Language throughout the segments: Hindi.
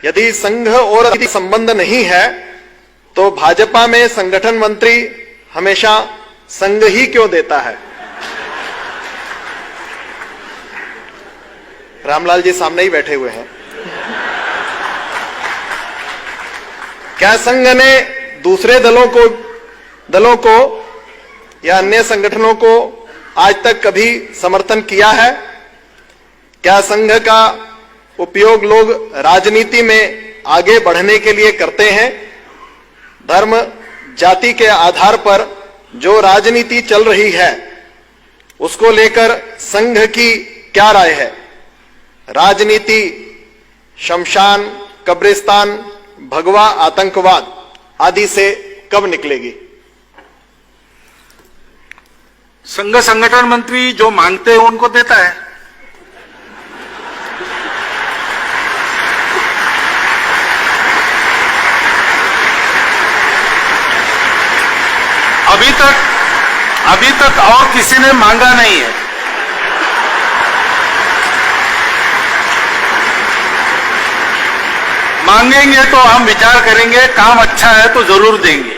यदि संघ और यदि संबंध नहीं है तो भाजपा में संगठन मंत्री हमेशा संघ ही क्यों देता है? रामलाल जी सामने ही बैठे हुए हैं। क्या संघ ने दूसरे दलों को या अन्य संगठनों को आज तक कभी समर्थन किया है? क्या संघ का उपयोग लोग राजनीति में आगे बढ़ने के लिए करते हैं? धर्म जाति के आधार पर जो राजनीति चल रही है उसको लेकर संघ की क्या राय है? राजनीति शमशान, कब्रिस्तान, भगवा आतंकवाद आदि से कब निकलेगी? संघ संगठन मंत्री जो मांगते हैं उनको देता है। अभी तक और किसी ने मांगा नहीं है। मांगेंगे तो हम विचार करेंगे, काम अच्छा है तो जरूर देंगे।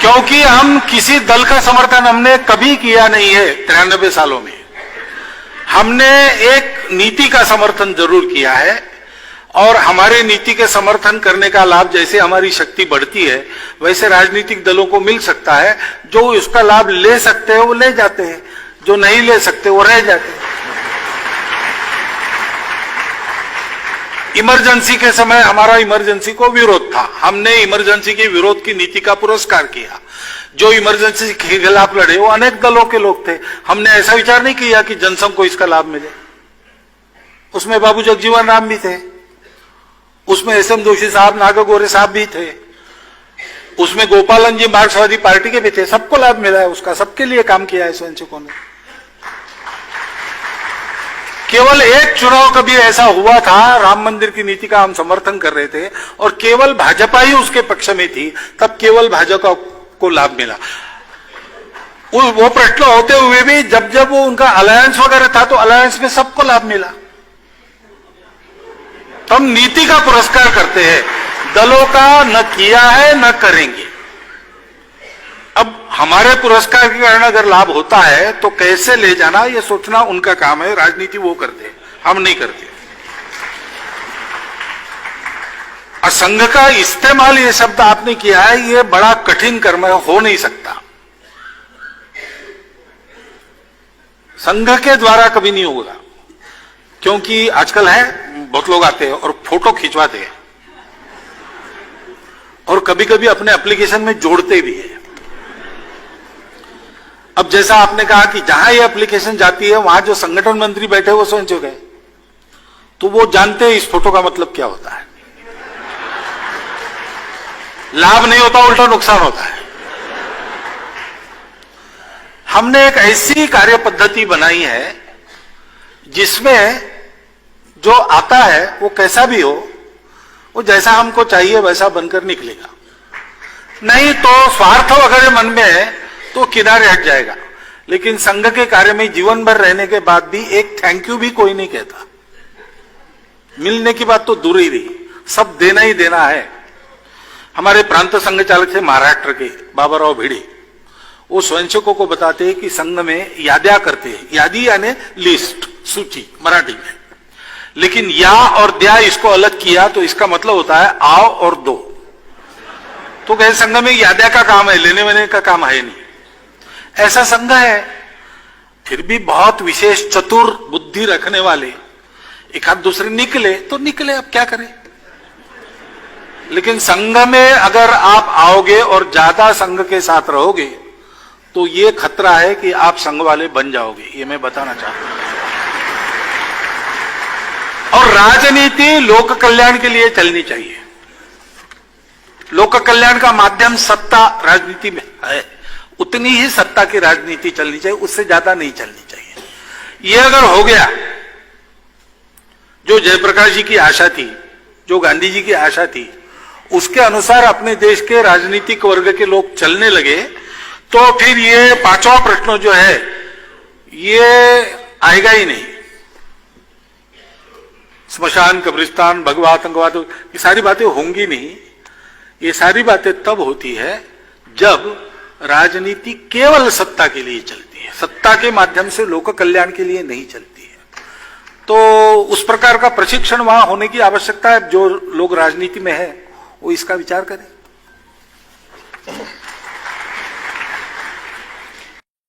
क्योंकि हम किसी दल का समर्थन हमने कभी किया नहीं है 93 सालों में। हमने एक नीति का समर्थन जरूर किया है और हमारे नीति के समर्थन करने का लाभ जैसे हमारी शक्ति बढ़ती है वैसे राजनीतिक दलों को मिल सकता है। जो इसका लाभ ले सकते हैं वो ले जाते हैं, जो नहीं ले सकते वो रह जाते हैं। इमरजेंसी के समय हमारा इमरजेंसी को विरोध था, हमने इमरजेंसी के विरोध की नीति का पुरस्कार किया। जो इमरजेंसी के खिलाफ लड़े वो अनेक दलों के लोग थे। हमने ऐसा विचार नहीं किया कि जनसंघ को इसका लाभ मिले। उसमें बाबू जगजीवन राम भी थे, उसमें एसएम जोशी साहब, नागगोरे साहब भी थे, उसमें गोपालन जी मार्क्सवादी पार्टी के भी थे। सबको लाभ मिला है उसका, सबके लिए काम किया है स्वयंसेवकों ने। केवल एक चुनाव कभी ऐसा हुआ था, राम मंदिर की नीति का हम समर्थन कर रहे थे और केवल भाजपा ही उसके पक्ष में थी, तब केवल भाजपा को लाभ मिला। वो प्रश्न होते हुए भी जब वो उनका अलायंस वगैरह था तो अलायंस में सबको लाभ मिला। तो हम नीति का पुरस्कार करते हैं, दलों का न किया है न करेंगे। अब हमारे पुरस्कार के कारण अगर लाभ होता है तो कैसे ले जाना ये सोचना उनका काम है। राजनीति वो करते हैं, हम नहीं करते। और संघ का इस्तेमाल ये शब्द आपने किया है, ये बड़ा कठिन कर्म है, हो नहीं सकता। संघ के द्वारा कभी नहीं होगा, क्योंकि आजकल है बहुत लोग आते हैं और फोटो खिंचवाते हैं और कभी कभी अपने एप्लीकेशन में जोड़ते भी है। अब जैसा आपने कहा कि जहां ये एप्लीकेशन जाती है वहां जो संगठन मंत्री बैठे वो स्वयंसेवक है, तो वो जानते हैं इस फोटो का मतलब क्या होता है। लाभ नहीं होता, उल्टा नुकसान होता है। हमने एक ऐसी कार्य पद्धति बनाई है जिसमें जो आता है वो कैसा भी हो, वो जैसा हमको चाहिए वैसा बनकर निकलेगा। नहीं तो स्वार्थ अगर मन में है तो किनारे हट जाएगा। लेकिन संघ के कार्य में जीवन भर रहने के बाद भी एक थैंक यू भी कोई नहीं कहता। मिलने की बात तो दूर ही रही, सब देना ही देना है। हमारे प्रांत संघ चालक थे महाराष्ट्र के बाबाराव भिड़े, वो स्वयंसेवकों को बताते हैं कि संघ में याद्या करते हैं। यादी यानी लिस्ट, सूची मराठी में। लेकिन या और द्या इसको अलग किया तो इसका मतलब होता है आओ और दो। तो कहे संघ में याद्या का काम है, लेने वेने का काम है नहीं। ऐसा संघ है। फिर भी बहुत विशेष चतुर बुद्धि रखने वाले एक आध दूसरे निकले तो निकले, अब क्या करें। लेकिन संघ में अगर आप आओगे और ज्यादा संघ के साथ रहोगे तो ये खतरा है कि आप संघ वाले बन जाओगे, ये मैं बताना चाहता हूं। और राजनीति लोक कल्याण के लिए चलनी चाहिए। लोक कल्याण का माध्यम सत्ता राजनीति में है, उतनी ही सत्ता की राजनीति चलनी चाहिए, उससे ज्यादा नहीं चलनी चाहिए। ये अगर हो गया, जो जयप्रकाश जी की आशा थी, जो गांधी जी की आशा थी, उसके अनुसार अपने देश के राजनीतिक वर्ग के लोग चलने लगे, तो फिर ये पांचवा प्रश्न जो है ये आएगा ही नहीं। स्मशान, कब्रिस्तान, भगवा, आतंकवाद, ये सारी बातें होंगी नहीं। ये सारी बातें तब होती है जब राजनीति केवल सत्ता के लिए चलती है, सत्ता के माध्यम से लोक कल्याण के लिए नहीं चलती है। तो उस प्रकार का प्रशिक्षण वहां होने की आवश्यकता है। जो लोग राजनीति में है वो इसका विचार करें।